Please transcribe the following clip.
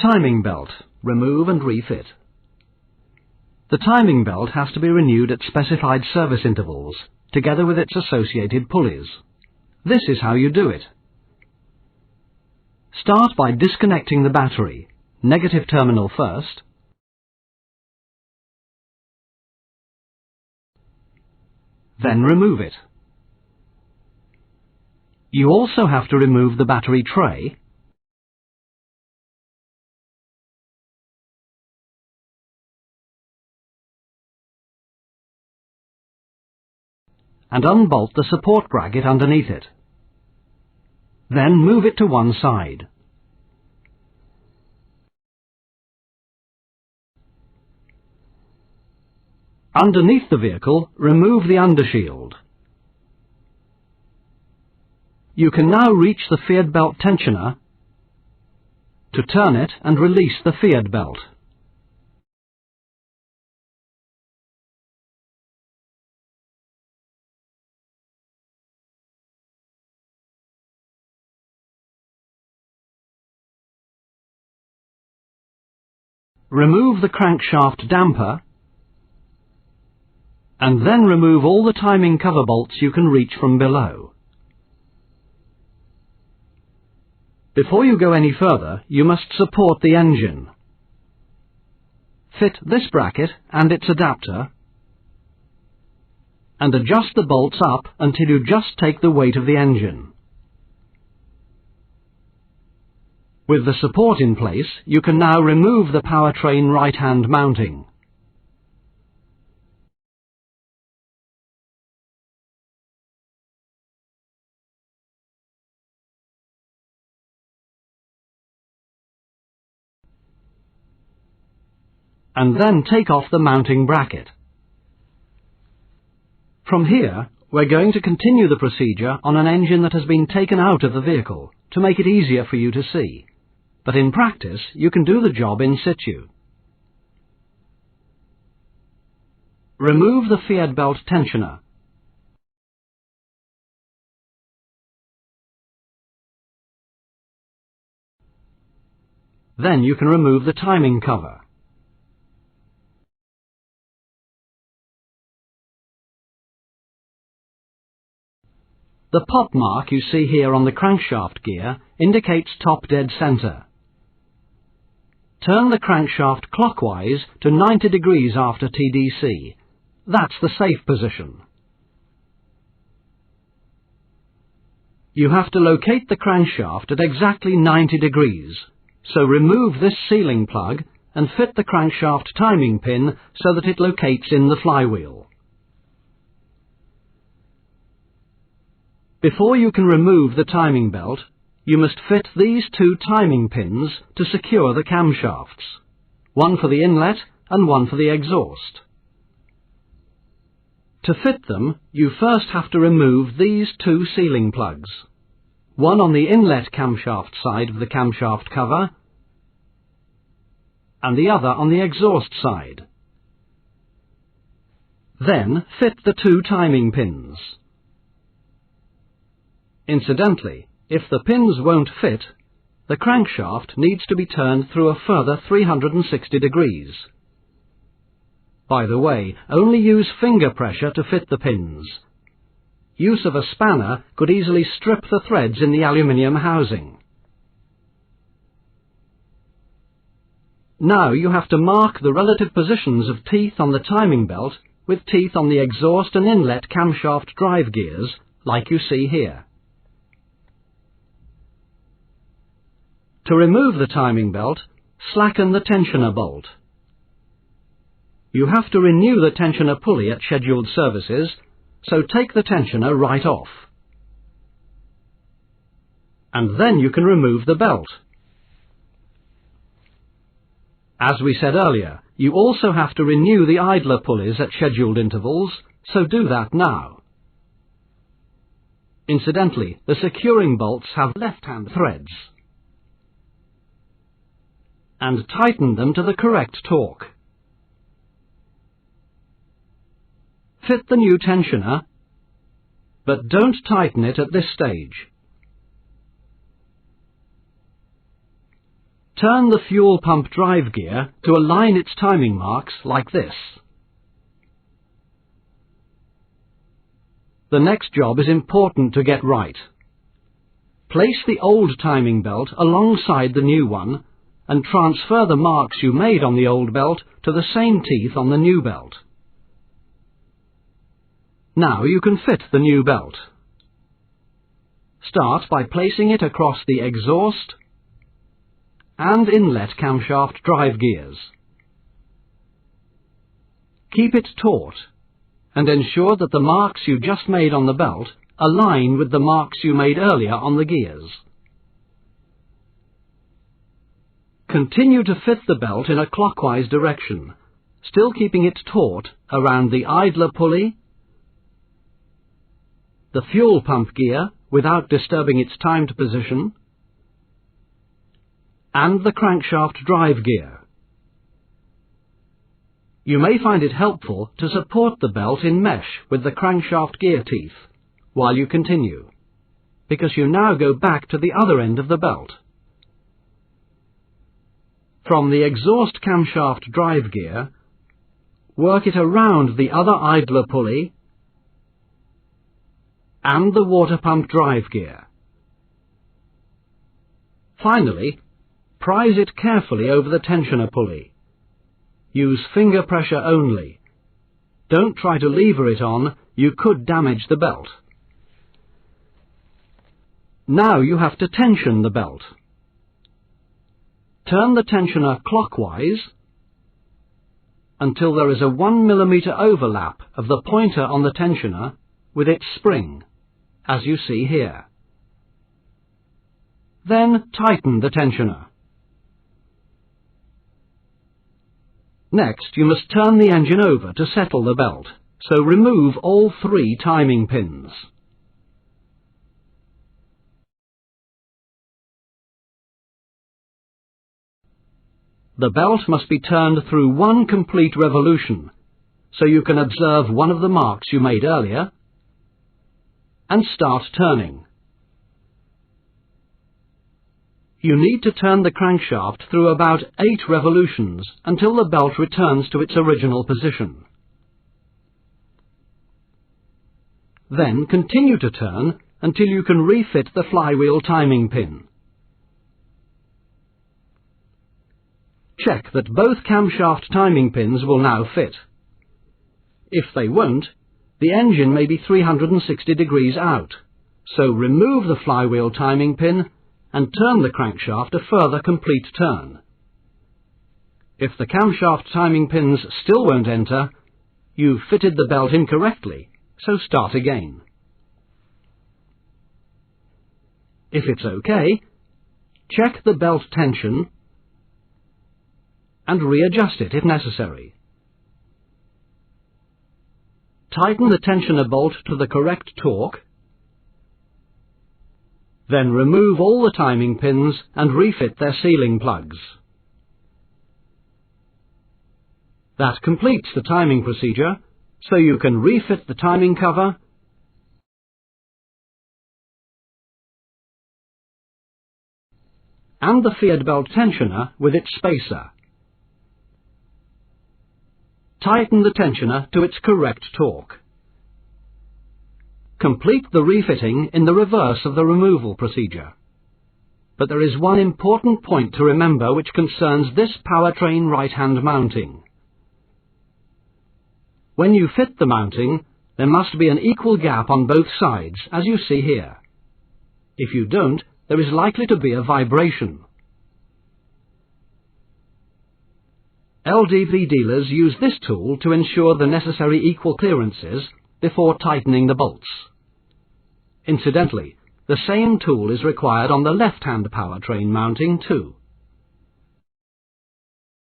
Timing belt. Remove and refit. The timing belt has to be renewed at specified service intervals, together with its associated pulleys. This is how you do it. Start by disconnecting the battery, negative terminal first, then remove it. You also have to remove the battery tray and unbolt the support bracket underneath it. Then move it to one side. Underneath the vehicle, remove the undershield. You can now reach the feed belt tensioner to turn it and release the feed belt. Remove the crankshaft damper and then remove all the timing cover bolts you can reach from below. Before you go any further, you must support the engine. Fit this bracket and its adapter and adjust the bolts up until you just take the weight of the engine. With the support in place, you can now remove the powertrain right-hand mounting. And then take off the mounting bracket. From here, we're going to continue the procedure on an engine that has been taken out of the vehicle to make it easier for you to see. But in practice, you can do the job in situ. Remove the feed belt tensioner. Then you can remove the timing cover. The pop mark you see here on the crankshaft gear indicates top dead centre. Turn the crankshaft clockwise to 90 degrees after TDC. That's the safe position. You have to locate the crankshaft at exactly 90 degrees, so remove this sealing plug and fit the crankshaft timing pin so that it locates in the flywheel. Before you can remove the timing belt, you must fit these two timing pins to secure the camshafts, one for the inlet and one for the exhaust. To fit them, you first have to remove these two sealing plugs, one on the inlet camshaft side of the camshaft cover and the other on the exhaust side. Then fit the two timing pins. Incidentally, if the pins won't fit, the crankshaft needs to be turned through a further 360 degrees. By the way, only use finger pressure to fit the pins. Use of a spanner could easily strip the threads in the aluminium housing. Now you have to mark the relative positions of teeth on the timing belt with teeth on the exhaust and inlet camshaft drive gears, like you see here. To remove the timing belt, slacken the tensioner bolt. You have to renew the tensioner pulley at scheduled services, so take the tensioner right off. And then you can remove the belt. As we said earlier, you also have to renew the idler pulleys at scheduled intervals, so do that now. Incidentally, the securing bolts have left-hand threads, and tighten them to the correct torque. Fit the new tensioner, but don't tighten it at this stage. turn the fuel pump drive gear to align its timing marks like this. The next job is important to get right. Place the old timing belt alongside the new one and transfer the marks you made on the old belt to the same teeth on the new belt. Now you can fit the new belt. Start by placing it across the exhaust and inlet camshaft drive gears. Keep it taut and ensure that the marks you just made on the belt align with the marks you made earlier on the gears. Continue to fit the belt in a clockwise direction, still keeping it taut around the idler pulley, the fuel pump gear without disturbing its timed position, and the crankshaft drive gear. You may find it helpful to support the belt in mesh with the crankshaft gear teeth while you continue, because you now go back to the other end of the belt. From the exhaust camshaft drive gear, work it around the other idler pulley and the water pump drive gear. Finally, prise it carefully over the tensioner pulley. Use finger pressure only. Don't try to lever it on, you could damage the belt. Now you have to tension the belt. Turn the tensioner clockwise until there is a 1 mm overlap of the pointer on the tensioner with its spring, as you see here. Then tighten the tensioner. Next, you must turn the engine over to settle the belt, so remove all 3 timing pins. The belt must be turned through 1 complete revolution, so you can observe one of the marks you made earlier, and start turning. You need to turn the crankshaft through about 8 revolutions until the belt returns to its original position. Then continue to turn until you can refit the flywheel timing pin. Check that both camshaft timing pins will now fit. If they won't, the engine may be 360 degrees out, so remove the flywheel timing pin and turn the crankshaft a further complete turn. If the camshaft timing pins still won't enter, you've fitted the belt incorrectly, so start again. If it's okay, check the belt tension and readjust it if necessary. Tighten the tensioner bolt to the correct torque, then remove all the timing pins and refit their sealing plugs. That completes the timing procedure, so you can refit the timing cover and the feed belt tensioner with its spacer. Tighten the tensioner to its correct torque. Complete the refitting in the reverse of the removal procedure. But there is one important point to remember which concerns this powertrain right-hand mounting. When you fit the mounting, there must be an equal gap on both sides, as you see here. If you don't, there is likely to be a vibration. LDV dealers use this tool to ensure the necessary equal clearances before tightening the bolts. Incidentally, the same tool is required on the left-hand powertrain mounting too.